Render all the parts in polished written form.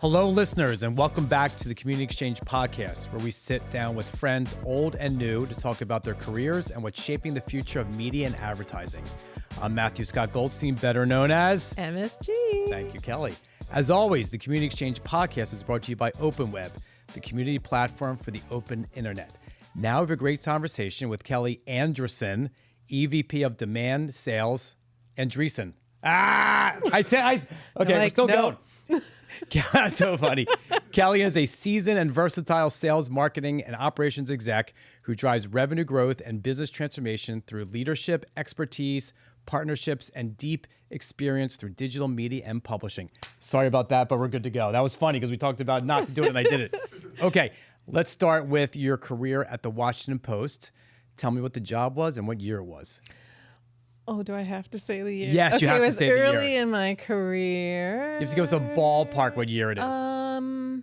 Hello, listeners, and welcome back to the Community Exchange podcast, where we sit down with friends old and new to talk about their careers and what's shaping the future of media and advertising. I'm Matthew Scott Goldstein, better known as MSG. Thank you, Kelly. As always, the Community Exchange podcast is brought to you by OpenWeb, the community platform for the open internet. Now we have a great conversation with Kelly Andresen, EVP of Demand Sales. Andresen. Okay, we're still going. That's so funny. Kelly is a seasoned and versatile sales, marketing, and operations exec who drives revenue growth and business transformation through leadership, expertise, partnerships, and deep experience through digital media and publishing. Sorry about that, but we're good to go. That was funny because we talked about not to do it and I did it. Okay, let's start with your career at the Washington Post. Tell me what the job was and what year it was. Oh, do I have to say the year? Yes, you have to say the year. It was early in my career. You have to give us a ballpark what year it is.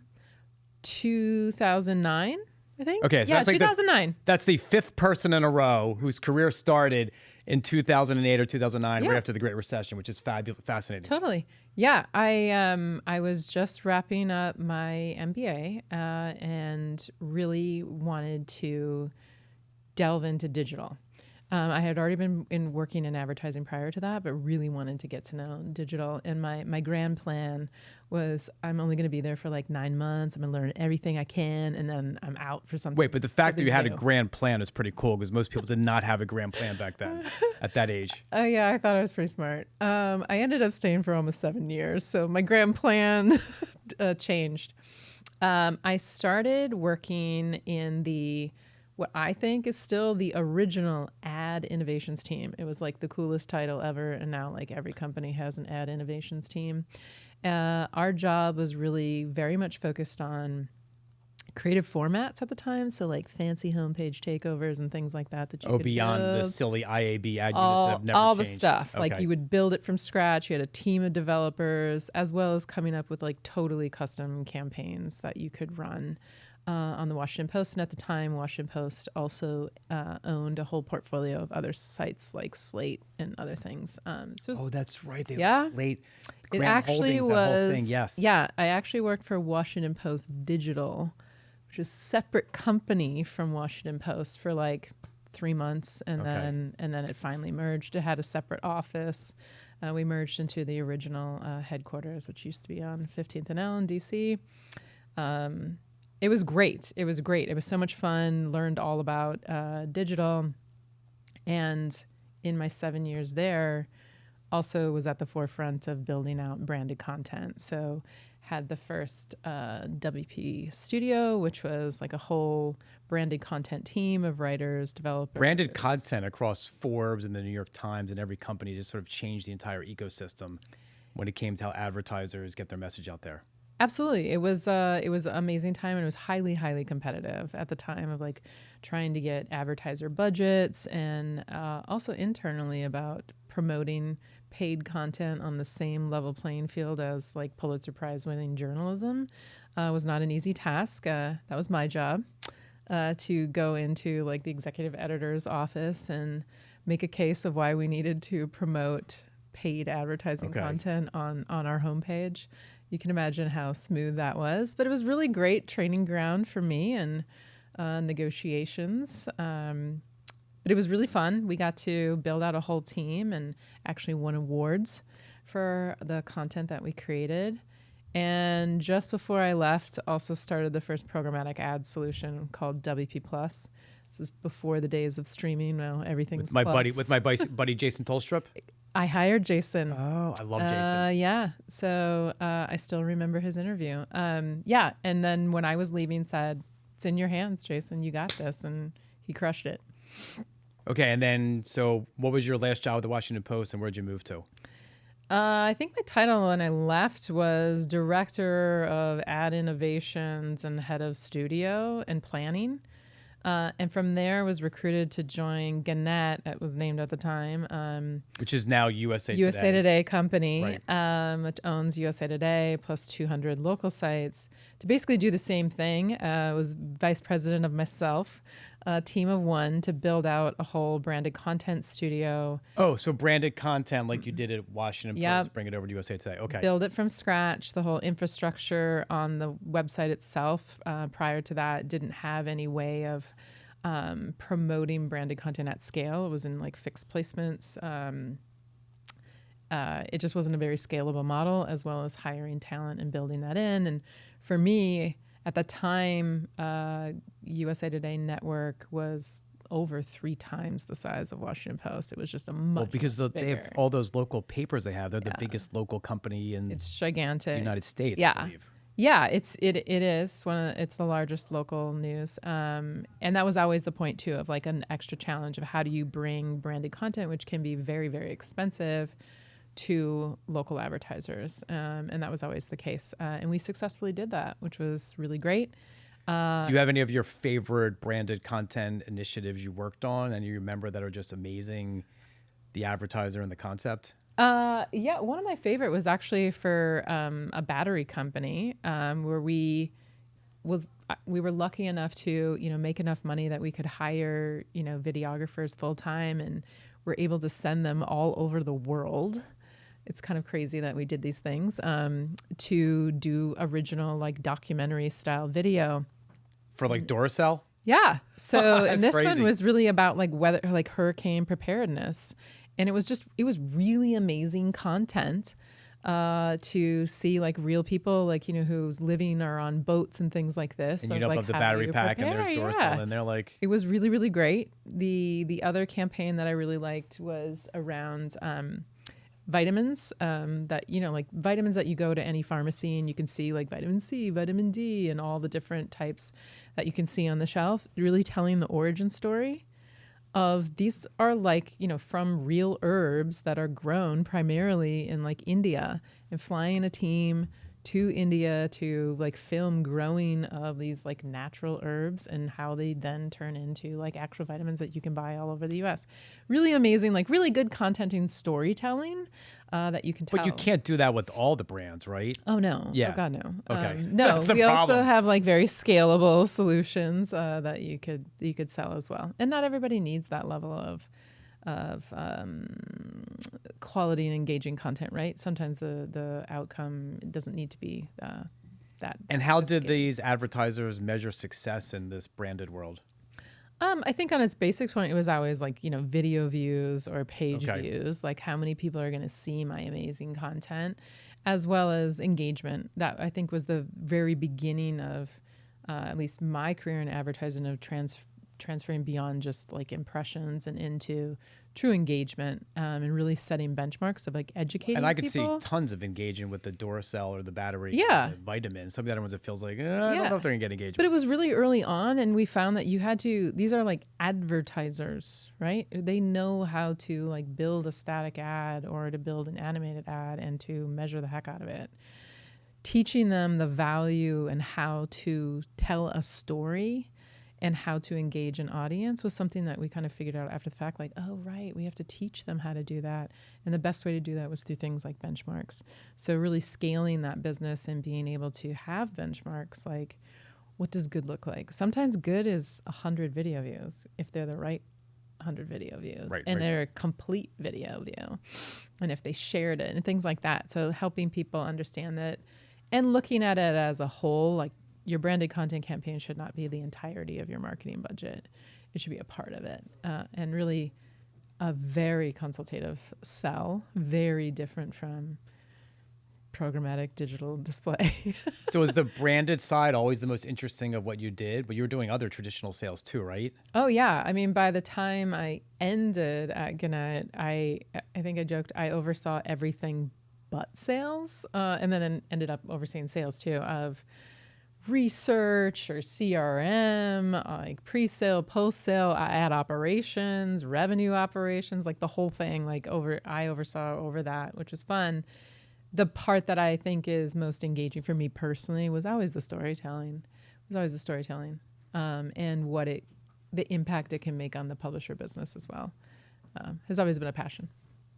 2009, I think. Okay, so yeah, that's like 2009. That's the fifth person in a row whose career started in 2008 or 2009, right after the Great Recession, which is fabulous, fascinating. Totally. Yeah, I was just wrapping up my MBA and really wanted to delve into digital. I had already been working in advertising prior to that, but really wanted to get to know digital. And my grand plan was I'm only going to be there for like 9 months. I'm going to learn everything I can, and then I'm out for something. Wait, but the fact that you had a new. grand plan is pretty cool because most people did not have a grand plan back then at that age. Oh, yeah, I thought I was pretty smart. I ended up staying for almost 7 years, so my grand plan changed. I started working in what I think is still the original ad innovations team. It was like the coolest title ever, and now like every company has an ad innovations team. Our job was really very much focused on creative formats at the time, so like fancy homepage takeovers and things like that you could beyond build. the silly IAB ad units that have never all changed. the stuff. Okay. Like you would build it from scratch. You had a team of developers, as well as coming up with like totally custom campaigns that you could run on the Washington Post. And at the time, Washington Post also owned a whole portfolio of other sites like Slate and other things. That's right. They Slate. It actually Holdings, was. that whole thing, yes. Yeah, I actually worked for Washington Post Digital, which is a separate company from Washington Post for like 3 months, and then it finally merged. It had a separate office. We merged into the original headquarters, which used to be on 15th and L in DC. It was great. It was so much fun. Learned all about digital, and in my 7 years there, also was at the forefront of building out branded content. So had the first WP studio, which was like a whole branded content team of writers, developers. Branded content across Forbes and the New York Times and every company just sort of changed the entire ecosystem when it came to how advertisers get their message out there. Absolutely. It was an amazing time, and it was highly, highly competitive at the time of like trying to get advertiser budgets, and also internally about promoting paid content on the same level playing field as like Pulitzer Prize winning journalism. Was not an easy task. That was my job, to go into like the executive editor's office and make a case of why we needed to promote paid advertising content on our homepage. You can imagine how smooth that was, but it was really great training ground for me and negotiations. But it was really fun. We got to build out a whole team and actually won awards for the content that we created. And just before I left, also started the first programmatic ad solution called WP Plus. This was before the days of streaming. Well, everything's with my buddy Jason Tolstrup. I hired Jason. Oh, I love Jason. Yeah. So I still remember his interview. Yeah. And then when I was leaving, said, "It's in your hands, Jason. You got this." And he crushed it. Okay. And then, so what was your last job at the Washington Post, and where'd you move to? I think my title when I left was Director of Ad Innovations and Head of Studio and Planning. And from there was recruited to join Gannett, that was named at the time. Which is now USA Today. USA Today company, Right. which owns USA Today plus 200 local sites to basically do the same thing. Was vice president of myself, a team of one to build out a whole branded content studio. Oh, so branded content like you did at Washington Yep. Post, bring it over to USA Today. Okay. Build it from scratch. The whole infrastructure on the website itself, prior to that, didn't have any way of promoting branded content at scale. It was in like fixed placements. It just wasn't a very scalable model, as well as hiring talent and building that in. And for me, at the time, USA Today network was over 3 times the size of Washington Post. It was just a much because much they have bigger. all those local papers they have. They're the biggest local company in It's the gigantic. United States, Yeah. I believe. Yeah, it is it's the largest local news, and that was always the point too, of like an extra challenge of how do you bring branded content, which can be very, very expensive, to local advertisers, and that was always the case, and we successfully did that, which was really great. Do you have any of your favorite branded content initiatives you worked on and you remember that are just amazing, the advertiser and the concept? Yeah, one of my favorite was actually for a battery company, where we were lucky enough to make enough money that we could hire videographers full time, and we're able to send them all over the world. It's kind of crazy that we did these things, to do original like documentary style video For like Duracell? Yeah. So, and this crazy. one was really about like weather, like hurricane preparedness. And it was really amazing content, to see like real people, like, who's living or on boats and things like this. And you of, dump like, up the how battery you pack and there's prepare. Duracell Yeah. and they're like, It was really, really great. The other campaign that I really liked was around, vitamins, that, like vitamins that you go to any pharmacy and you can see like vitamin C, vitamin D, and all the different types that you can see on the shelf, really telling the origin story of these are like, from real herbs that are grown primarily in like India, and flying a team to India to like film growing of these like natural herbs and how they then turn into like actual vitamins that you can buy all over the US. Really amazing, like really good content and storytelling, that you can tell. but you can't do that with all the brands, right? Oh no! Yeah. Oh god, no! Okay. No, That's the we also problem. have like very scalable solutions, that you could sell as well. And not everybody needs that level of quality and engaging content, right? Sometimes the outcome doesn't need to be that. And how did sophisticated. these advertisers measure success in this branded world? I think on its basics point, it was always like, video views or page Okay. views, like how many people are going to see my amazing content, as well as engagement. That I think was the very beginning of, at least my career in advertising, of transferring beyond just like impressions and into true engagement, and really setting benchmarks of like educating And I could people. see tons of engagement with the Duracell or the battery, Yeah. the vitamins. Some of the other ones, it feels like, I don't know if they're going to get engagement. But it was really early on, and we found that you had to, these are like advertisers, right? They know how to like build a static ad or to build an animated ad and to measure the heck out of it. Teaching them the value and how to tell a story and how to engage an audience was something that we kind of figured out after the fact, like, oh, right, we have to teach them how to do that. And the best way to do that was through things like benchmarks. So really scaling that business and being able to have benchmarks, like, what does good look like? Sometimes good is 100 video views if they're the right 100 video views, Right, and right. they're a complete video view, and if they shared it and things like that. So helping people understand that and looking at it as a whole, like, your branded content campaign should not be the entirety of your marketing budget. It should be a part of it, and really a very consultative sell, very different from programmatic digital display. So is the branded side always the most interesting of what you did? But you were doing other traditional sales too, right? Oh yeah, I mean, by the time I ended at Gannett, I think I joked I oversaw everything but sales, and then ended up overseeing sales too, of research or CRM, like pre-sale, post-sale, ad operations, revenue operations, like the whole thing. Like I oversaw over that, which was fun. The part that I think is most engaging for me personally was always the storytelling. And what the impact it can make on the publisher business as well, has always been a passion.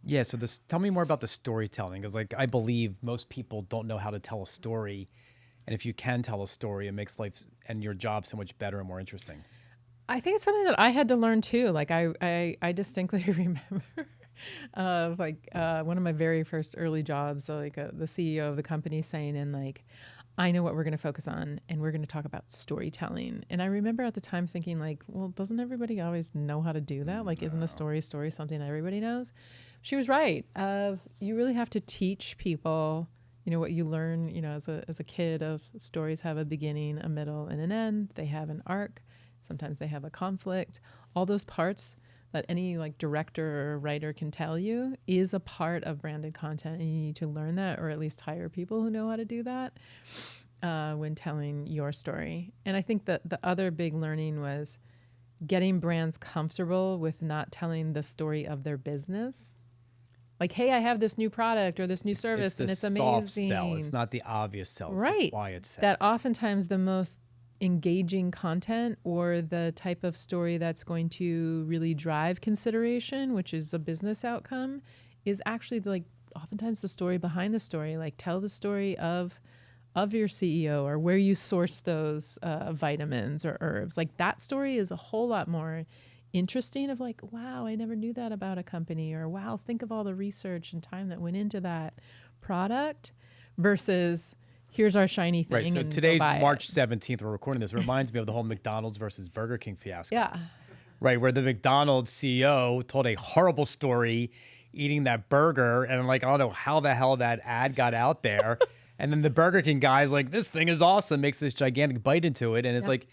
Yeah. So tell me more about the storytelling, because like I believe most people don't know how to tell a story, and if you can tell a story, it makes life and your job so much better and more interesting. I think it's something that I had to learn too. Like I distinctly remember of like one of my very first early jobs, so like the CEO of the company saying, and like, I know what we're going to focus on, and we're going to talk about storytelling. And I remember at the time thinking like, well, doesn't everybody always know how to do that? Like, isn't a story something everybody knows? She was right. You really have to teach people, what you learn, as a kid of stories have a beginning, a middle, and an end. They have an arc. Sometimes they have a conflict. All those parts that any like director or writer can tell you is a part of branded content, and you need to learn that, or at least hire people who know how to do that when telling your story. And I think that the other big learning was getting brands comfortable with not telling the story of their business. Like, hey, I have this new product or this new service, and it's amazing. Soft sell. It's not the obvious sell. It's right. the quiet sell. That oftentimes the most engaging content, or the type of story that's going to really drive consideration, which is a business outcome, is actually like oftentimes the story behind the story. Like, tell the story of your CEO, or where you source those vitamins or herbs. Like, that story is a whole lot more interesting, of like, wow, I never knew that about a company, or wow, think of all the research and time that went into that product, versus here's our shiny thing. Right. So and today's go buy March it. 17th. We're recording this. It reminds me of the whole McDonald's versus Burger King fiasco. Yeah. Right. Where the McDonald's CEO told a horrible story eating that burger. And I'm like, I don't know how the hell that ad got out there. And then the Burger King guy's like, this thing is awesome, makes this gigantic bite into it. And it's like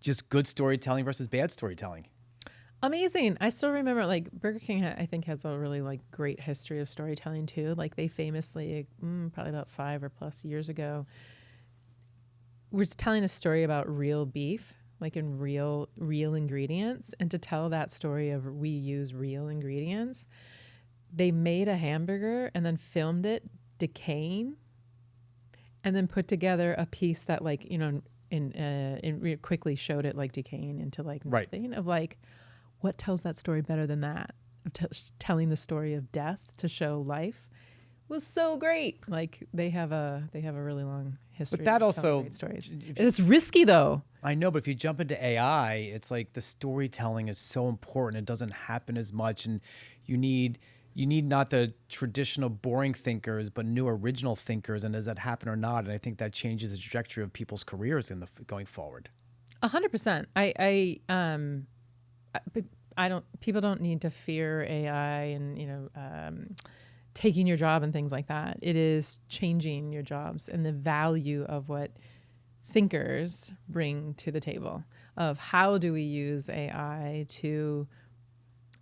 just good storytelling versus bad storytelling. Amazing. I still remember, like, Burger King, I think, has a really like great history of storytelling too. Like, they famously, probably about 5 or plus years ago, were telling a story about real beef, like in real ingredients. And to tell that story of we use real ingredients, they made a hamburger and then filmed it decaying, and then put together a piece that, like, quickly showed it like decaying into like nothing. Of like, what tells that story better than that? Telling the story of death to show life was so great. Like, they have a really long history. But that also, great stories. It's risky though. I know, but if you jump into AI, it's like the storytelling is so important. It doesn't happen as much, and you need not the traditional boring thinkers, but new original thinkers. And does that happen or not? And I think that changes the trajectory of people's careers going forward. 100%. People don't need to fear AI and, taking your job and things like that. It is changing your jobs and the value of what thinkers bring to the table, of how do we use AI to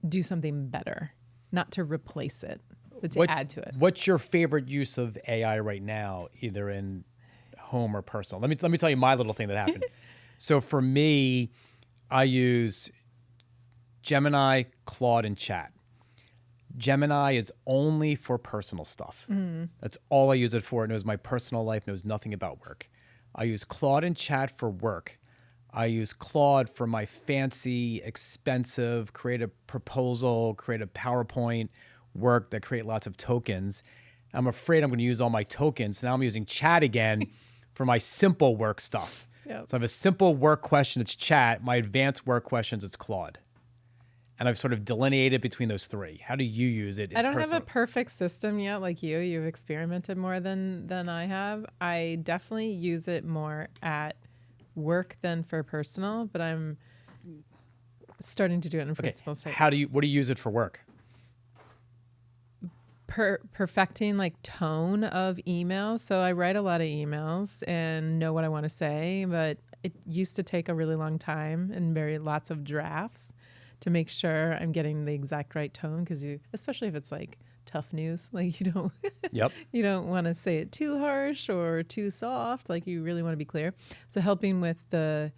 do something better, not to replace it, but to add to it. What's your favorite use of AI right now, either in home or personal? Let me tell you my little thing that happened. So for me, I use Gemini, Claude, and Chat. Gemini is only for personal stuff. That's all I use it for. It knows my personal life, knows nothing about work. I use Claude and Chat for work. I use Claude for my fancy, expensive, create a proposal, create a PowerPoint work that create lots of tokens. I'm afraid I'm going to use all my tokens. Now I'm using Chat again for my simple work stuff. Yep. So I have a simple work question, it's Chat. My advanced work questions, it's Claude. And I've sort of delineated between those three. How do you use it? I don't have a perfect system yet like you. You've experimented more than I have. I definitely use it more at work than for personal, but I'm starting to do it in principal. What do you use it for work? Perfecting like tone of email. So I write a lot of emails and know what I want to say, but it used to take a really long time and lots of drafts to make sure I'm getting the exact right tone, because especially if it's like tough news, like you don't want to say it too harsh or too soft. Like, you really want to be clear. So helping with the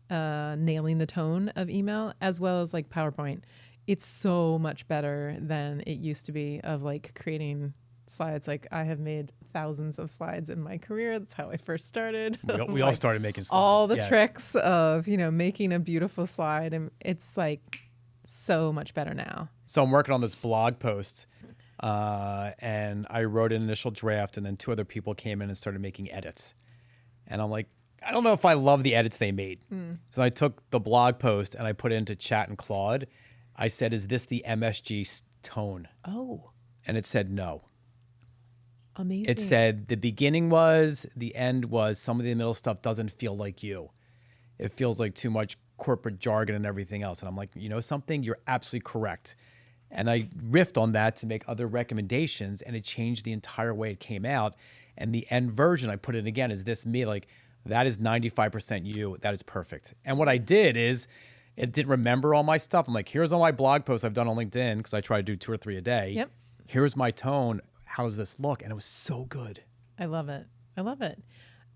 nailing the tone of email, as well as like PowerPoint, it's so much better than it used to be, of like creating slides. Like, I have made thousands of slides in my career. That's how I first started. We all started making slides. All the tricks of, making a beautiful slide. And it's like so much better now. So I'm working on this blog post, and I wrote an initial draft, and then 2 other people came in and started making edits. And I'm like, I don't know if I love the edits they made. So I took the blog post and I put it into chat and Claude. I said, is this the MSG tone? Oh, And it said no. amazing. It said the beginning was, the end was, some of the middle stuff doesn't feel like you. It feels like too much corporate jargon and everything else. And I'm like, you know something? You're absolutely correct. And I riffed on that to make other recommendations, and it changed the entire way it came out. And the end version, I put it again, is this me? Like, that is 95% you. That is perfect. And what I did is, it didn't remember all my stuff. I'm like, here's all my blog posts I've done on LinkedIn, because I try to do 2 or 3 a day. Yep. Here's my tone. How does this look? And it was so good. I love it. I love it.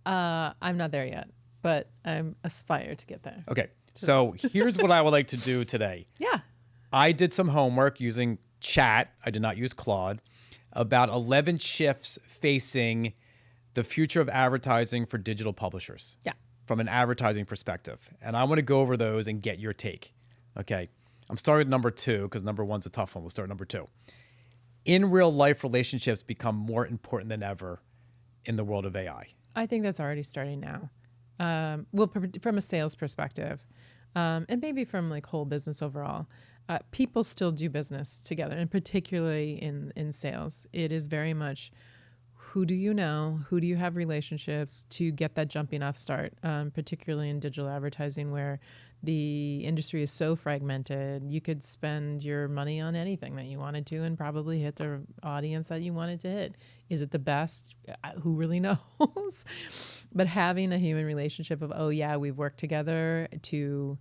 I'm not there yet, but I'm aspire to get there. Okay. So here's what I would like to do today. Yeah. I did some homework using chat. I did not use Claude. About 11 shifts facing the future of advertising for digital publishers. Yeah. From an advertising perspective. And I want to go over those and get your take. Okay. I'm starting with number 2 because number 1's a tough one. We'll start with number 2. In real life, relationships become more important than ever in the world of AI. I think that's already starting now. Well, from a sales perspective, and maybe from like whole business overall, people still do business together, and particularly in sales, it is very much who do you know, who do you have relationships to get that jumping off start, particularly in digital advertising where the industry is so fragmented. You could spend your money on anything that you wanted to and probably hit the audience that you wanted to hit. Is it the best? Who really knows? But having a human relationship of, oh yeah, we've worked together to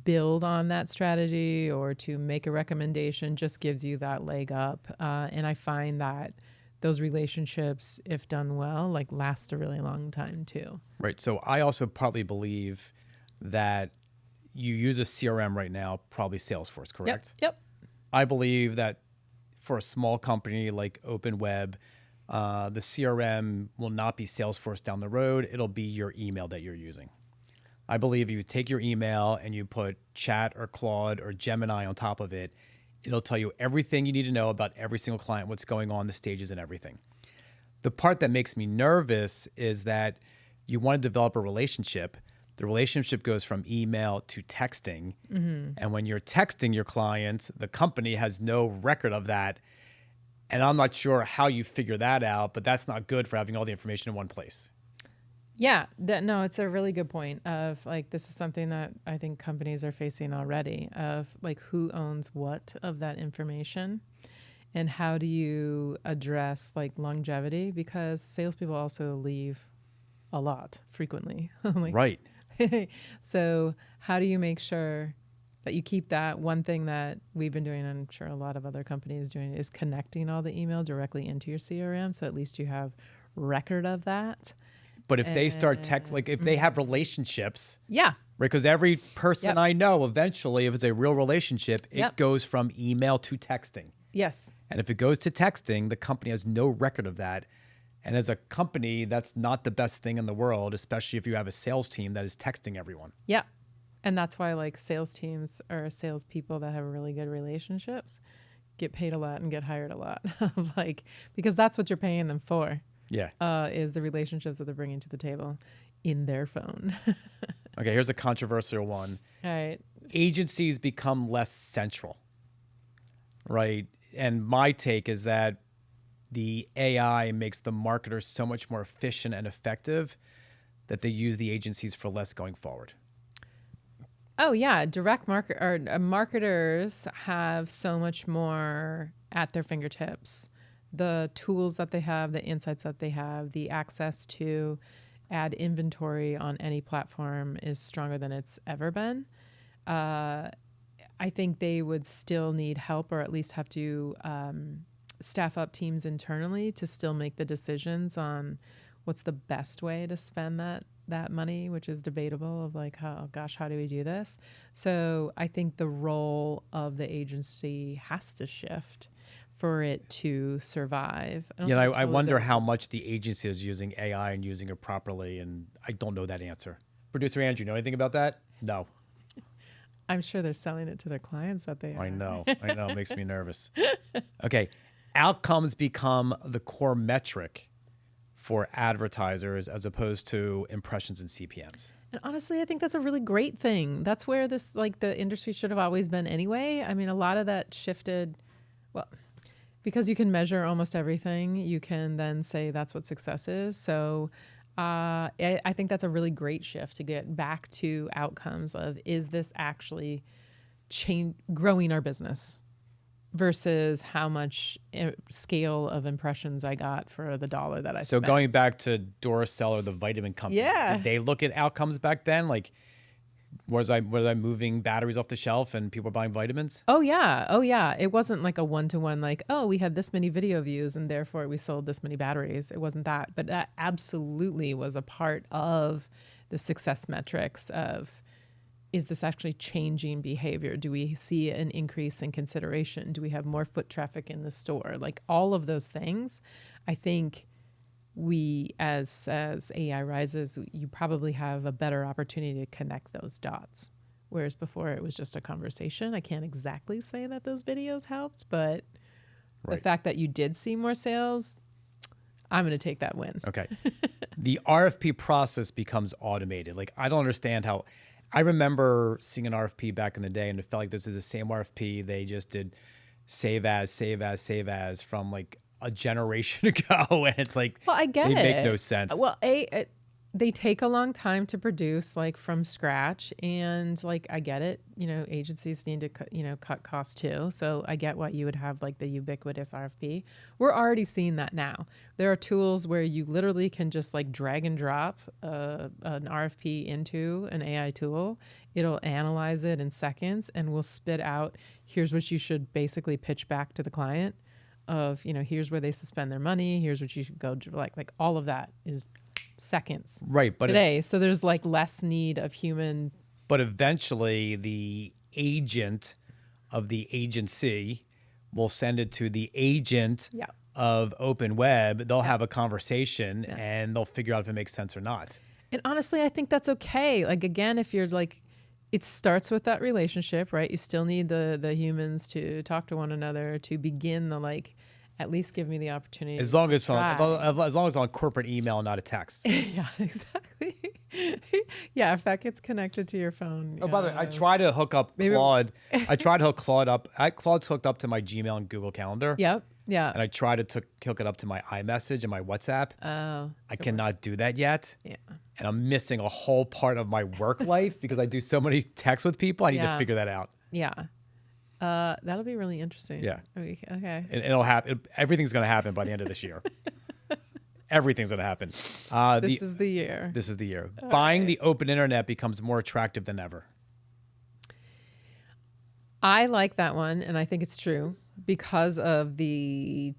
build on that strategy or to make a recommendation just gives you that leg up. And I find that those relationships, if done well, like last a really long time too. Right. So I also partly believe that you use a CRM right now, probably Salesforce, correct? Yep. I believe that for a small company like OpenWeb, the CRM will not be Salesforce down the road. It'll be your email that you're using. I believe you take your email and you put Chat or Claude or Gemini on top of it. It'll tell you everything you need to know about every single client, what's going on, the stages and everything. The part that makes me nervous is that you want to develop a relationship. The relationship goes from email to texting. Mm-hmm. And when you're texting your clients, the company has no record of that. And I'm not sure how you figure that out, but that's not good for having all the information in one place. Yeah, no, it's a really good point of like, this is something that I think companies are facing already of like who owns what of that information and how do you address like longevity, because salespeople also leave a lot frequently. Like, right. So how do you make sure that you keep that? One thing that we've been doing, and I'm sure a lot of other companies doing, is connecting all the email directly into your CRM. So at least you have record of that. But if they start text, like if they have relationships, yeah, right? Because every person Yep. I know, eventually, if it's a real relationship, it Yep. goes from email to texting. yes, And if it goes to texting, the company has no record of that. And as a company, that's not the best thing in the world, especially if you have a sales team that is texting everyone. yeah. And that's why like sales teams or salespeople that have really good relationships get paid a lot and get hired a lot. Like, because that's what you're paying them for. Yeah. Is the relationships that they're bringing to the table in their phone. Okay, here's a controversial one. All right. Agencies become less central, right? And my take is that the AI makes the marketers so much more efficient and effective that they use the agencies for less going forward. Oh yeah, direct market or marketers have so much more at their fingertips. The tools that they have, the insights that they have, the access to add inventory on any platform is stronger than it's ever been. I think they would still need help, or at least have to staff up teams internally to still make the decisions on what's the best way to spend that money, which is debatable of like, oh gosh, how do we do this? So I think the role of the agency has to shift for it to survive. I wonder how much the agency is using AI and using it properly, and I don't know that answer. Producer Andrew, know anything about that? No. I'm sure they're selling it to their clients that they are. I know. It makes me nervous. Okay. Outcomes become the core metric for advertisers as opposed to impressions and CPMs. And honestly, I think that's a really great thing. That's where this, like, the industry should have always been anyway. I mean, a lot of that shifted, well, because you can measure almost everything, you can then say that's what success is. So I think that's a really great shift to get back to outcomes of, is this actually growing our business versus how much scale of impressions I got for the dollar that I spent. So going back to Duracell or the vitamin company, did they look at outcomes back then? Like, was I moving batteries off the shelf and people were buying vitamins? Oh yeah. It wasn't like a one-to-one, like, oh, we had this many video views and therefore we sold this many batteries. It wasn't that, but that absolutely was a part of the success metrics of, is this actually changing behavior? Do we see an increase in consideration? Do we have more foot traffic in the store? Like, all of those things, I think we, as AI rises, you probably have a better opportunity to connect those dots. Whereas before it was just a conversation. I can't exactly say that those videos helped, but the fact that you did see more sales, I'm going to take that win. Okay. The RFP process becomes automated. Like, I don't understand how. I remember seeing an RFP back in the day, and it felt like this is the same RFP they just did save as from like a generation ago. And it's like, well, I get they it. make no sense. Well, they take a long time to produce, like, from scratch, and like, I get it. You know, agencies need to cut costs too. So I get why you would have like the ubiquitous RFP. We're already seeing that now. There are tools where you literally can just like drag and drop an RFP into an AI tool. It'll analyze it in seconds and will spit out, here's what you should basically pitch back to the client. Of, here's where they suspend their money. Here's what you should go to. Like all of that is seconds but today. So there's like less need of human. But eventually the agent of the agency will send it to the agent of OpenWeb. They'll have a conversation and they'll figure out if it makes sense or not. And honestly, I think that's okay. Like, again, if you're like, it starts with that relationship, right? You still need the humans to talk to one another to begin the, like, at least give me the opportunity. As long as it's on corporate email, not a text. Yeah, exactly. Yeah, if that gets connected to your phone. Oh, by the way, I try to hook up Claude. I tried to hook Claude up. Claude's hooked up to my Gmail and Google Calendar. Yep. Yeah. And I tried to hook it up to my iMessage and my WhatsApp. Oh. I cannot do that yet. Yeah. And I'm missing a whole part of my work life because I do so many texts with people. I need to figure that out. Yeah. That'll be really interesting. Yeah. Okay. And it'll happen. Everything's going to happen by the end of this year. Everything's going to happen. This is the year. This is the year. Buying the open internet becomes more attractive than ever. I like that one, and I think it's true because of the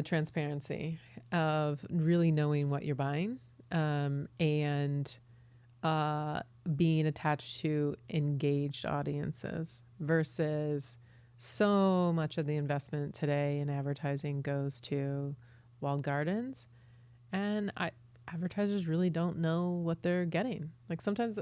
transparency of really knowing what you're buying, and being attached to engaged audiences versus so much of the investment today in advertising goes to walled gardens, and advertisers really don't know what they're getting. Like, sometimes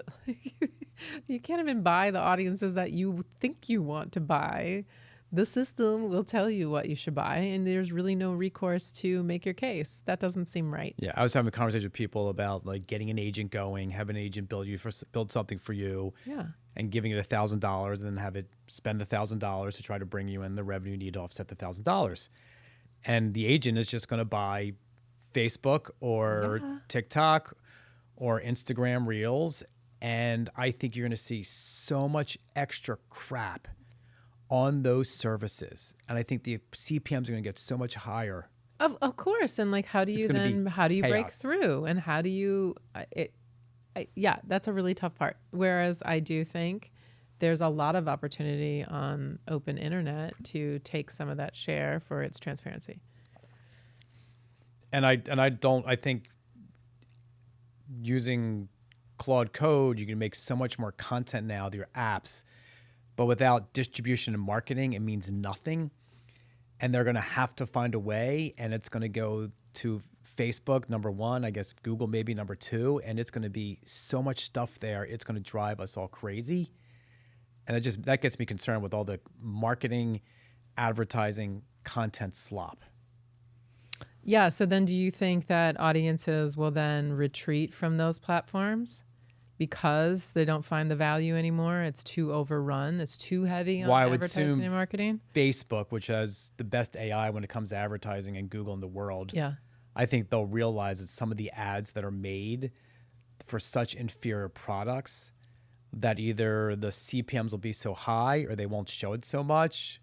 you can't even buy the audiences that you think you want to buy. The system will tell you what you should buy, and there's really no recourse to make your case. That doesn't seem right. Yeah, I was having a conversation with people about like getting an agent going, have an agent build something for you, and giving it $1,000, and then have it spend the $1,000 to try to bring you in the revenue you need to offset the $1,000. And the agent is just going to buy Facebook or TikTok or Instagram Reels, and I think you're going to see so much extra crap on those services, and I think the CPMs are going to get so much higher. Of course, and like, how do you break through, and how do you? That's a really tough part. Whereas I do think there's a lot of opportunity on open internet to take some of that share for its transparency. And I think using Claude Code, you can make so much more content now with your apps. But without distribution and marketing, it means nothing. And they're going to have to find a way, and it's going to go to Facebook, number one, I guess Google maybe number two, and it's going to be so much stuff there. It's going to drive us all crazy. And that gets me concerned with all the marketing, advertising, content slop. Yeah. So then do you think that audiences will then retreat from those platforms because they don't find the value anymore? It's too overrun. It's too heavy Well, on I would advertising assume and marketing. Facebook, which has the best AI when it comes to advertising, and Google in the world, Yeah. I think they'll realize that some of the ads that are made for such inferior products that either the CPMs will be so high or they won't show it so much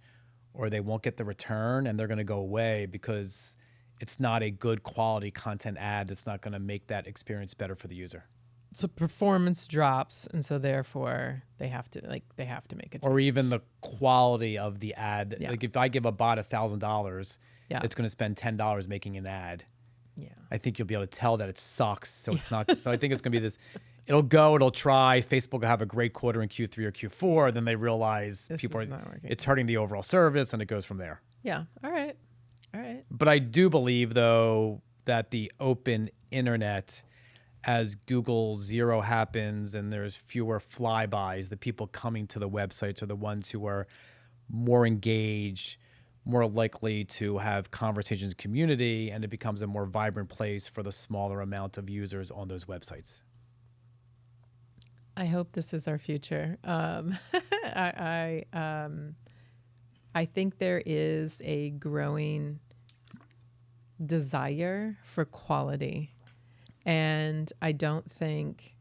or they won't get the return and they're going to go away because it's not a good quality content ad that's not going to make that experience better for the user. So performance drops, and so therefore they have to make a change. Or even the quality of the ad. Yeah. Like if I give a bot $1,000, Yeah. it's going to spend $10 making an ad. Yeah. I think you'll be able to tell that it sucks. So it's not. So I think it's going to be this. It'll try. Facebook will have a great quarter in Q3 or Q4. Then they realize This people is are. not working. It's hurting the overall service, and it goes from there. Yeah. All right. All right. But I do believe, though, that the open internet, as Google Zero happens and there's fewer flybys, the people coming to the websites are the ones who are more engaged, more likely to have conversations in community, and it becomes a more vibrant place for the smaller amount of users on those websites. I hope this is our future. I think there is a growing desire for quality, and I don't think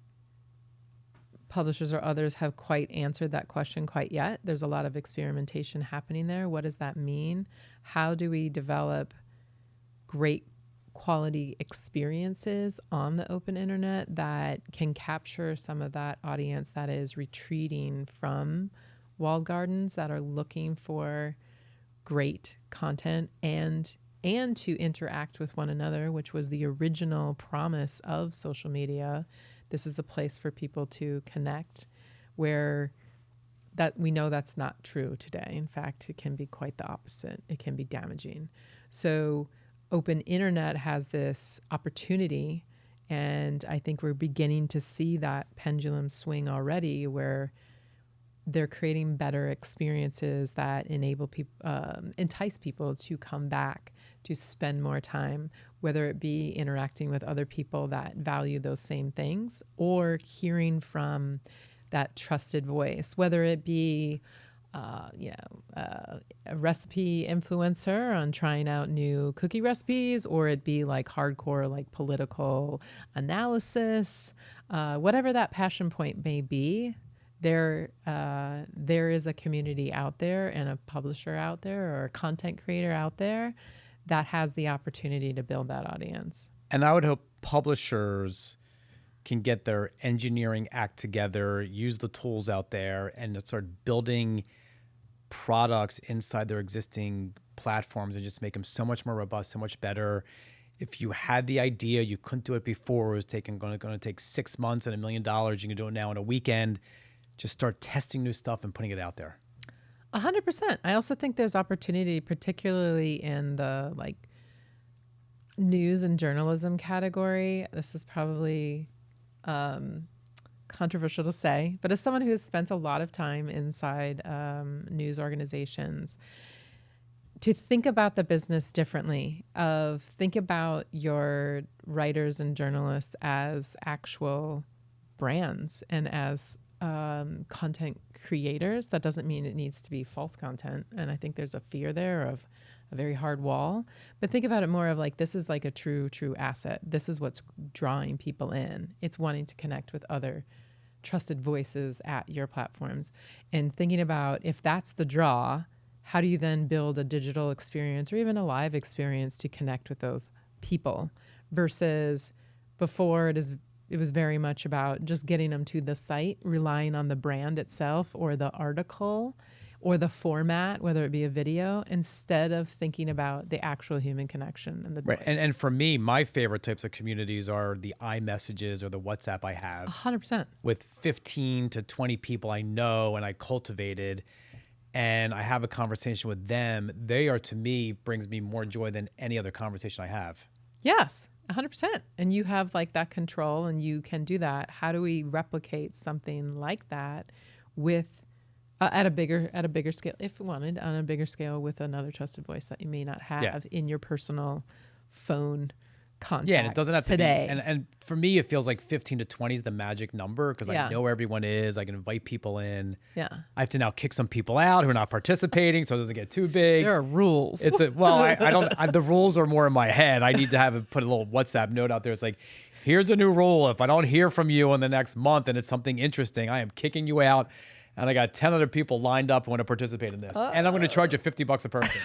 publishers or others have quite answered that question quite yet. There's a lot of experimentation happening there. What does that mean? How do we develop great quality experiences on the open internet that can capture some of that audience that is retreating from walled gardens, that are looking for great content and to interact with one another, which was the original promise of social media. This is a place for people to connect, where that we know that's not true today. In fact, it can be quite the opposite. It can be damaging. So open internet has this opportunity, and I think we're beginning to see that pendulum swing already, where they're creating better experiences that enable people, entice people to come back, to spend more time, whether it be interacting with other people that value those same things, or hearing from that trusted voice, whether it be a recipe influencer on trying out new cookie recipes, or it be like hardcore, like political analysis, whatever that passion point may be. There is a community out there, and a publisher out there, or a content creator out there that has the opportunity to build that audience. And I would hope publishers can get their engineering act together, use the tools out there, and start building products inside their existing platforms and just make them so much more robust, so much better. If you had the idea, you couldn't do it before, it was going to take 6 months and $1 million, you can do it now in a weekend. Just start testing new stuff and putting it out there. 100%. I also think there's opportunity, particularly in the like news and journalism category. This is probably controversial to say, but as someone who's spent a lot of time inside news organizations, to think about the business differently, think about your writers and journalists as actual brands and as content creators. That doesn't mean it needs to be false content. And I think there's a fear there of a very hard wall. But think about it more of like, this is like a true asset. This is what's drawing people in. It's wanting to connect with other trusted voices at your platforms. And thinking about, if that's the draw, how do you then build a digital experience or even a live experience to connect with those people? Versus before, it was very much about just getting them to the site, relying on the brand itself or the article or the format, whether it be a video, instead of thinking about the actual human connection and the right. And for me, my favorite types of communities are the iMessages or the WhatsApp I have. 100%. With 15 to 20 people I know and I cultivated, and I have a conversation with them. They are, to me, brings me more joy than any other conversation I have. Yes. 100%. And you have like that control, and you can do that. How do we replicate something like that with at a bigger scale, if we wanted, on a bigger scale, with another trusted voice that you may not have in your personal phone contacts. Yeah, and it doesn't have to today. be. And for me, it feels like 15 to 20 is the magic number because I know where everyone is. I can invite people in. Yeah. I have to now kick some people out who are not participating, so it doesn't get too big. There are rules. It's the rules are more in my head. I need to put a little WhatsApp note out there. It's like, here's a new rule. If I don't hear from you in the next month and it's something interesting, I am kicking you out. And I got 10 other people lined up who want to participate in this. And I'm going to charge you $50 a person.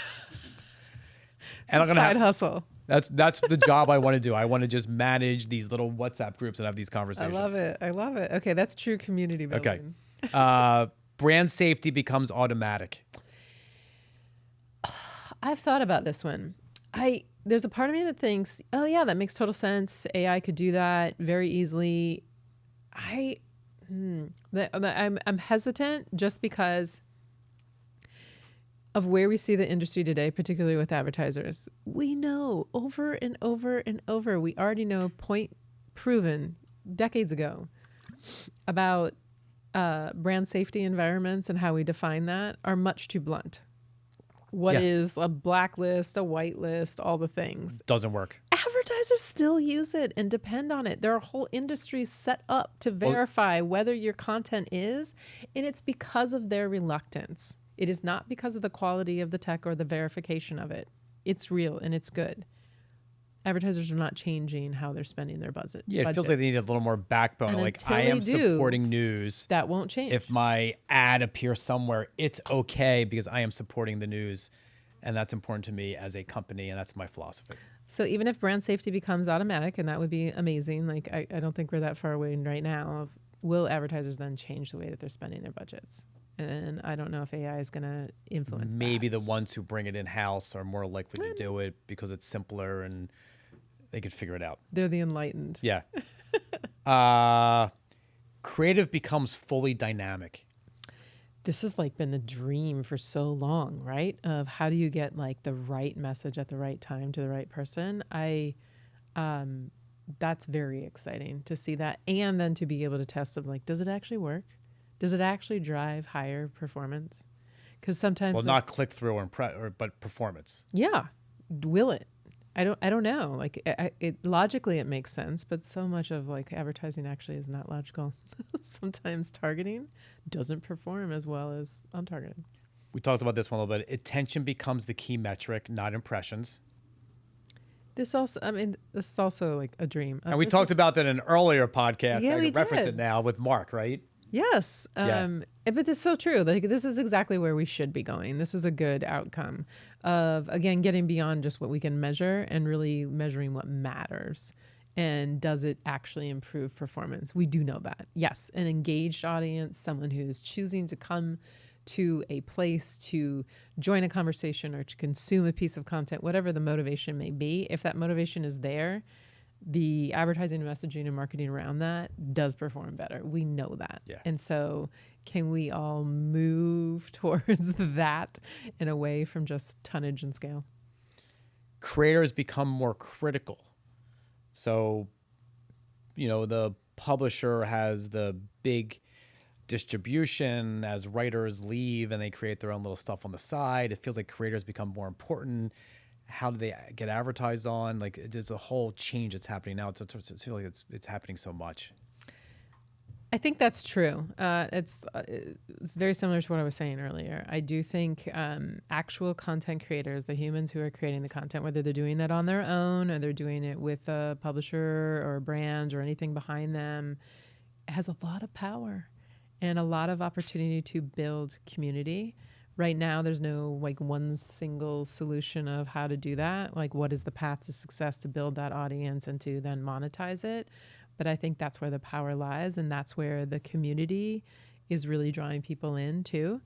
And I'm going to side hustle. That's the job I want to do. I want to just manage these little WhatsApp groups and have these conversations. I love it. Okay, that's true community building. Okay. Brand safety becomes automatic. I've thought about this one. There's a part of me that thinks, oh yeah, that makes total sense. AI could do that very easily. I'm hesitant just because of where we see the industry today, particularly with advertisers. We know over and over and over, we already know point proven decades ago about brand safety environments and how we define that are much too blunt. What is a blacklist, a whitelist, all the things. Doesn't work. Advertisers still use it and depend on it. There are whole industries set up to verify whether your content is, and it's because of their reluctance. It is not because of the quality of the tech or the verification of it. It's real and it's good. Advertisers are not changing how they're spending their budget. Yeah, it feels like they need a little more backbone. And like, I am supporting news. That won't change. If my ad appears somewhere, it's okay because I am supporting the news. And that's important to me as a company, and that's my philosophy. So even if brand safety becomes automatic, and that would be amazing, like I don't think we're that far away right now, will advertisers then change the way that they're spending their budgets? And I don't know if AI is going to influence Maybe that. the ones who bring it in-house are more likely to do it because it's simpler and they could figure it out. They're the enlightened. Yeah. Creative becomes fully dynamic. This has like been the dream for so long, right? Of how do you get like the right message at the right time to the right person? That's very exciting to see that. And then to be able to test them, like, does it actually work? Does it actually drive higher performance? Because sometimes, not click through but performance. Yeah, will it? I don't know. Like logically it makes sense, but so much of like advertising actually is not logical. Sometimes targeting doesn't perform as well as untargeted. We talked about this one a little bit. Attention becomes the key metric, not impressions. This is also like a dream. And we talked about that in an earlier podcast. Yeah, I we can reference did. it now with Mark, right? Yes. But it's so true. Like this is exactly where we should be going. This is a good outcome of, again, getting beyond just what we can measure and really measuring what matters. And does it actually improve performance? We do know that. Yes. An engaged audience, someone who is choosing to come to a place to join a conversation or to consume a piece of content, whatever the motivation may be. If that motivation is there, the advertising, messaging, and marketing around that does perform better. We know that. Yeah. And so can we all move towards that and away from just tonnage and scale? Creators become more critical. So, the publisher has the big distribution as writers leave and they create their own little stuff on the side. It feels like creators become more important. How do they get advertised on? Like, there's a whole change that's happening now. It's feel like it's happening so much. I think that's true. It's very similar to what I was saying earlier. I do think actual content creators, the humans who are creating the content, whether they're doing that on their own or they're doing it with a publisher or a brand or anything behind them, has a lot of power and a lot of opportunity to build community. Right now, there's no like one single solution of how to do that. Like, what is the path to success to build that audience and to then monetize it? But I think that's where the power lies, and that's where the community is really drawing people in too.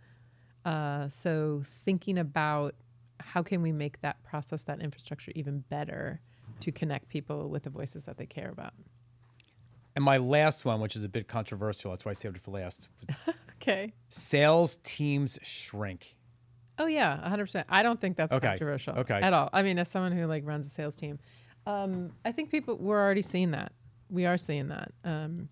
So thinking about how can we make that process, that infrastructure even better to connect people with the voices that they care about. And my last one, which is a bit controversial, that's why I saved it for last. Okay. Sales teams shrink. Oh yeah, 100%. I don't think that's controversial at all. I mean, as someone who like runs a sales team, I think we're already seeing that. We are seeing that. And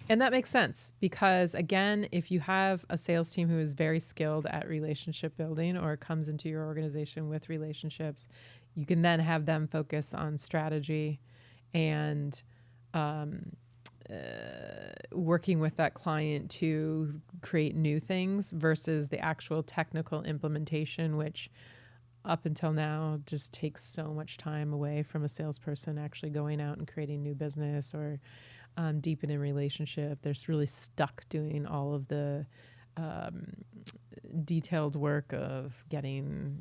that makes sense because, again, if you have a sales team who is very skilled at relationship building or comes into your organization with relationships, You can then have them focus on strategy and working with that client to create new things versus the actual technical implementation, which up until now just takes so much time away from a salesperson actually going out and creating new business or deepening relationship. They're really stuck doing all of the detailed work of getting,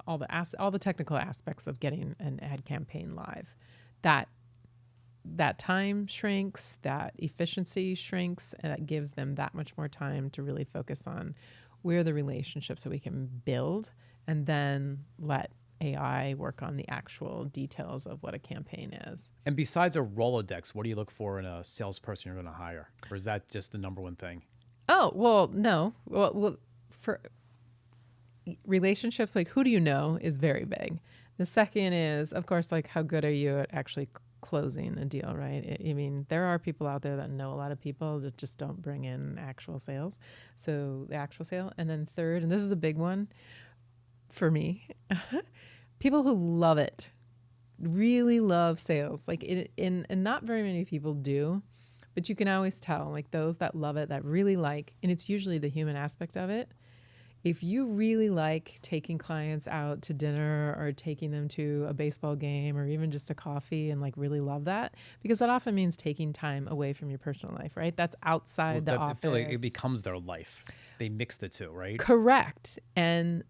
all the technical aspects of getting an ad campaign live. That time shrinks, that efficiency shrinks, and that gives them that much more time to really focus on where the relationships that we can build, and then let AI work on the actual details of what a campaign is. And besides a Rolodex, what do you look for in a salesperson you're going to hire? Or is that just the number one thing? Oh, well, no. Well, for relationships, like who do you know is very big. The second is, of course, like how good are you at actually closing a deal, right? I mean, there are people out there that know a lot of people that just don't bring in actual sales. So the actual sale. And then third, and this is a big one for me, people who love it, really love sales. Like and not very many people do, but you can always tell, like those that love it, that really like, and it's usually the human aspect of it. If you really like taking clients out to dinner or taking them to a baseball game or even just a coffee and like really love that, because that often means taking time away from your personal life, right? That's outside the office. I feel like it becomes their life. They mix the two, right? Correct. And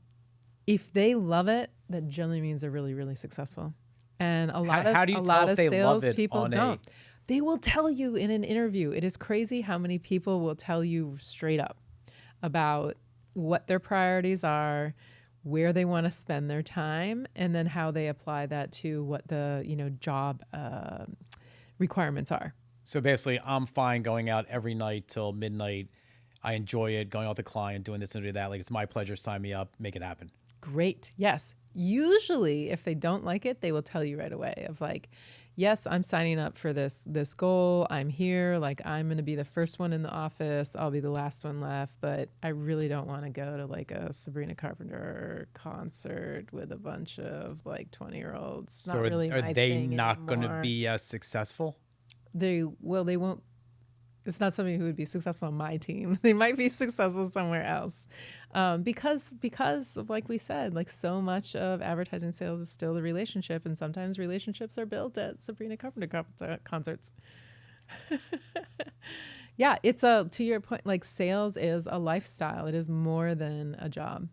if they love it, that generally means they're really, really successful. And a lot of salespeople don't. They will tell you in an interview. It is crazy how many people will tell you straight up about what their priorities are, where they want to spend their time, and then how they apply that to what the job requirements are. So basically, I'm fine going out every night till midnight. I enjoy it, going out with the client, doing this and doing that. Like, it's my pleasure. Sign me up, make it happen. Great. Yes. Usually, if they don't like it, they will tell you right away of like, yes, I'm signing up for this goal. I'm here. Like, I'm going to be the first one in the office. I'll be the last one left. But I really don't want to go to like a Sabrina Carpenter concert with a bunch of like 20-year-olds. So are they not going to be as successful? They won't. It's not somebody who would be successful on my team. They might be successful somewhere else. Because of, like we said, like so much of advertising sales is still the relationship. And sometimes relationships are built at Sabrina Carpenter concerts. Yeah, to your point, like sales is a lifestyle. It is more than a job.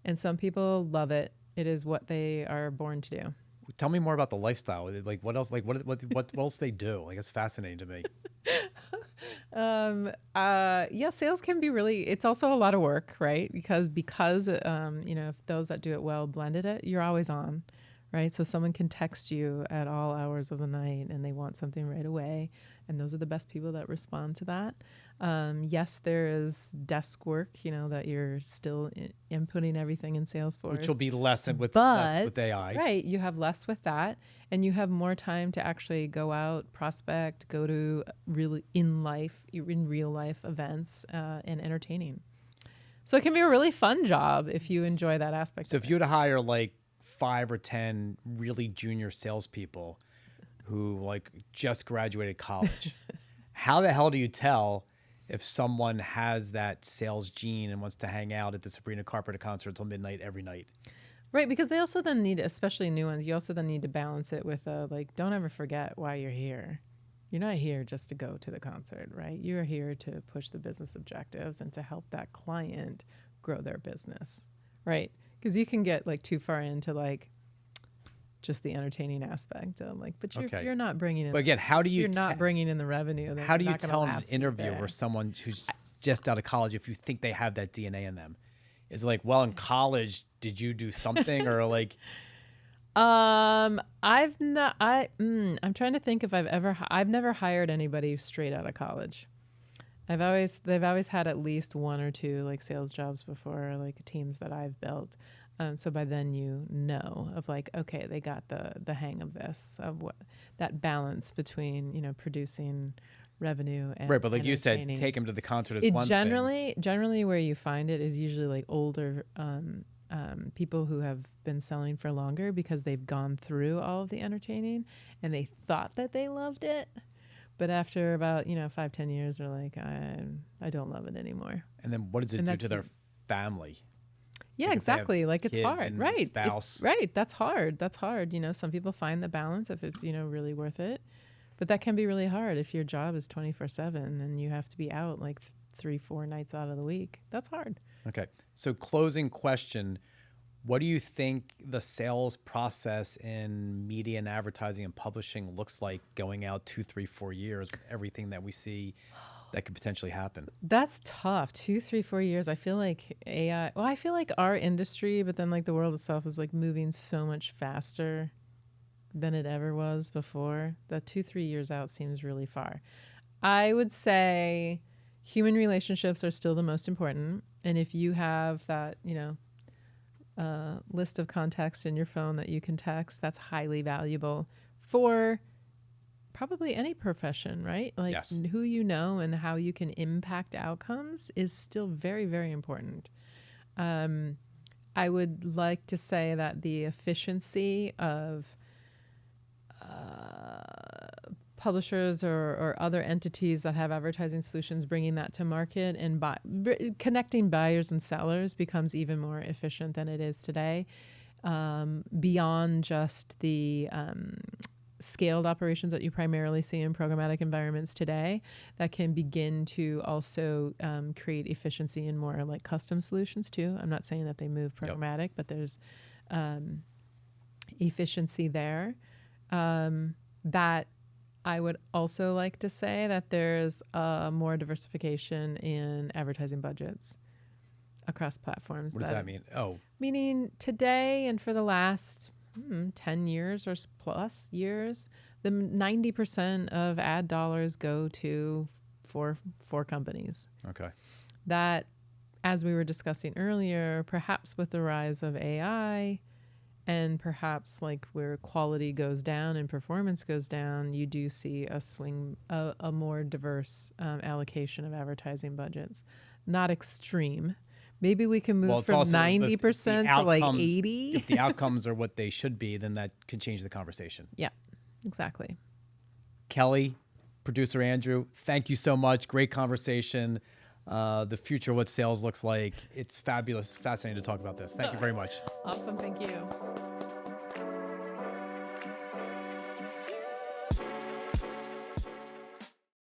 And some people love it. It is what they are born to do. Tell me more about the lifestyle. Like what else? Like what else they do? Like it's fascinating to me. Sales can be it's also a lot of work, right? Because if those that do it well blended it, you're always on, right? So someone can text you at all hours of the night and they want something right away. And those are the best people that respond to that. Yes, there is desk work, that you're still inputting everything in Salesforce. Which will be less with AI. Right. You have less with that. And you have more time to actually go out, prospect, go to really in real life events and entertaining. So it can be a really fun job if you enjoy that aspect. So if you were to hire like 5 or 10 really junior salespeople who like just graduated college, how the hell do you tell if someone has that sales gene and wants to hang out at the Sabrina Carpenter concert until midnight every night? Right, because they also then need, especially new ones, you also then need to balance it with don't ever forget why you're here. You're not here just to go to the concert, right? You're here to push the business objectives and to help that client grow their business, right? Because you can get like too far into like just the entertaining aspect of like, but you're not bringing in. But again, how do you? You're not bringing in the revenue. How do you tell an interviewer someone who's just out of college if you think they have that DNA in them? Is it like, well, in college, did you do something or like? I'm trying to think if I've never hired anybody straight out of college. They've always had at least one or two like sales jobs before, like teams that I've built. So by then of like, okay, they got the hang of this, of what that balance between, producing revenue and right. But like you said, take them to the concert is one thing. Generally where you find it is usually like older people who have been selling for longer because they've gone through all of the entertaining and they thought that they loved it. But after about, 5-10 years, they're like, I don't love it anymore. And then what does it do to their family? Yeah, Like exactly. Like it's hard, right? Spouse. Right. That's hard. Some people find the balance if it's, really worth it. But that can be really hard if your job is 24/7 and you have to be out like 3-4 nights out of the week. That's hard. Okay. So closing question, what do you think the sales process in media and advertising and publishing looks like going out 2, 3, 4 years with everything that we see that could potentially happen? That's tough. 2, 3, 4 years. I feel like AI, I feel like our industry, but then like the world itself is like moving so much faster than it ever was before. That 2, 3 years out seems really far. I would say human relationships are still the most important. And if you have that, list of contacts in your phone that you can text, that's highly valuable for probably any profession, right? Like Yes. who you know and how you can impact outcomes is still very, very important. I would like to say that the efficiency of publishers or other entities that have advertising solutions bringing that to market and connecting buyers and sellers becomes even more efficient than it is today, beyond just the scaled operations that you primarily see in programmatic environments today, that can begin to also create efficiency in more like custom solutions too. I'm not saying that they move programmatic, but there's efficiency there. That I would also like to say that there's more diversification in advertising budgets across platforms. What does that mean? Oh, meaning today and for the last 10 years or plus years, the 90% of ad dollars go to four companies. okay. That, as we were discussing earlier, perhaps with the rise of AI and perhaps like where quality goes down and performance goes down, you do see a swing, a more diverse allocation of advertising budgets. Not extreme. Maybe we can move from 90% to like 80. If the outcomes are what they should be, then that can change the conversation. Yeah, exactly. Kelly, producer Andrew, thank you so much. Great conversation. The future of what sales looks like. It's fabulous, fascinating to talk about this. Thank you very much. Awesome. Thank you.